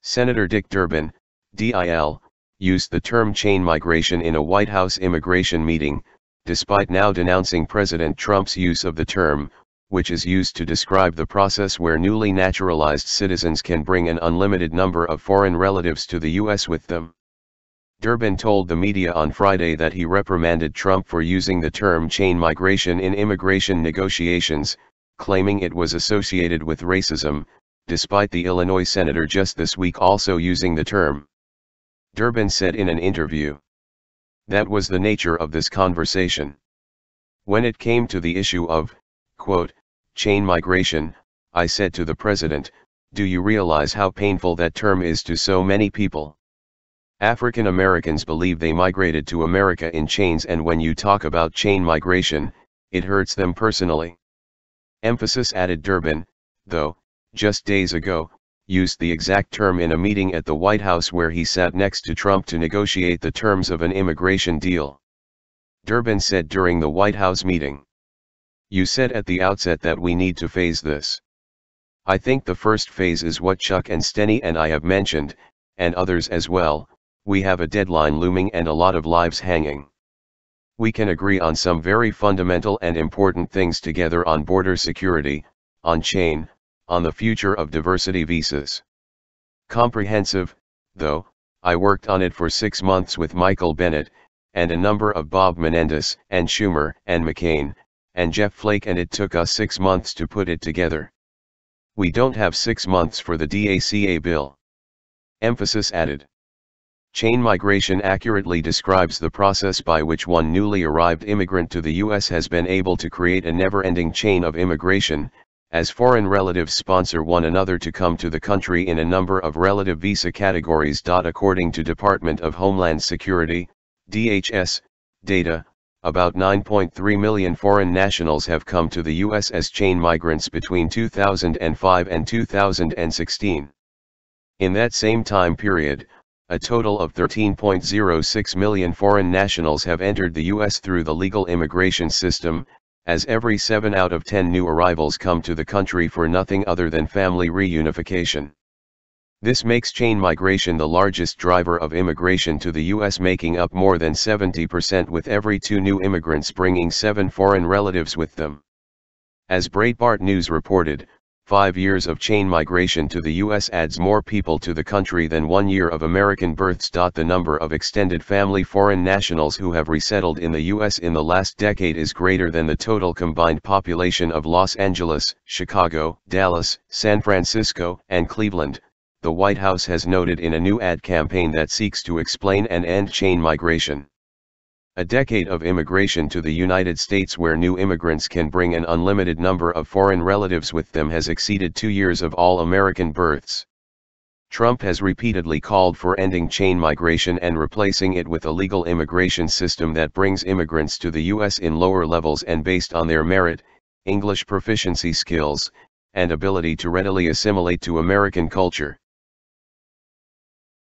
Senator Dick Durbin, DIL, used the term chain migration in a White House immigration meeting, despite now denouncing President Trump's use of the term, which is used to describe the process where newly naturalized citizens can bring an unlimited number of foreign relatives to the U.S. with them. Durbin told the media on Friday that he reprimanded Trump for using the term chain migration in immigration negotiations, claiming it was associated with racism, despite the Illinois senator just this week also using the term. Durbin said in an interview, "That was the nature of this conversation. When it came to the issue of, quote, chain migration, I said to the president, do you realize how painful that term is to so many people? African Americans believe they migrated to America in chains, and when you talk about chain migration, it hurts them personally." Emphasis, added Durbin, though, just days ago, used the exact term in a meeting at the White House where he sat next to Trump to negotiate the terms of an immigration deal. Durbin said during the White House meeting, "You said at the outset that we need to phase this. I think the first phase is what Chuck and Steny and I have mentioned, and others as well. We have a deadline looming and a lot of lives hanging. We can agree on some very fundamental and important things together on border security, on chain, on the future of diversity visas. Comprehensive, though. I worked on it for 6 months with Michael Bennet, and a number of Bob Menendez, and Schumer, and McCain, and Jeff Flake, and it took us 6 months to put it together. We don't have 6 months for the DACA bill." Emphasis, added. Chain migration accurately describes the process by which one newly arrived immigrant to the U.S. has been able to create a never-ending chain of immigration, as foreign relatives sponsor one another to come to the country in a number of relative visa categories. According to Department of Homeland Security, DHS, data, about 9.3 million foreign nationals have come to the U.S. as chain migrants between 2005 and 2016. In that same time period, a total of 13.06 million foreign nationals have entered the U.S. through the legal immigration system, as every 7 out of 10 new arrivals come to the country for nothing other than family reunification. This makes chain migration the largest driver of immigration to the U.S., making up more than 70%, with every 2 new immigrants bringing 7 foreign relatives with them. As Breitbart News reported, 5 years of chain migration to the U.S. adds more people to the country than 1 year of American births. The number of extended family foreign nationals who have resettled in the U.S. in the last decade is greater than the total combined population of Los Angeles, Chicago, Dallas, San Francisco, and Cleveland, the White House has noted in a new ad campaign that seeks to explain and end chain migration. A decade of immigration to the United States where new immigrants can bring an unlimited number of foreign relatives with them has exceeded 2 years of all American births. Trump has repeatedly called for ending chain migration and replacing it with a legal immigration system that brings immigrants to the U.S. in lower levels and based on their merit, English proficiency skills, and ability to readily assimilate to American culture.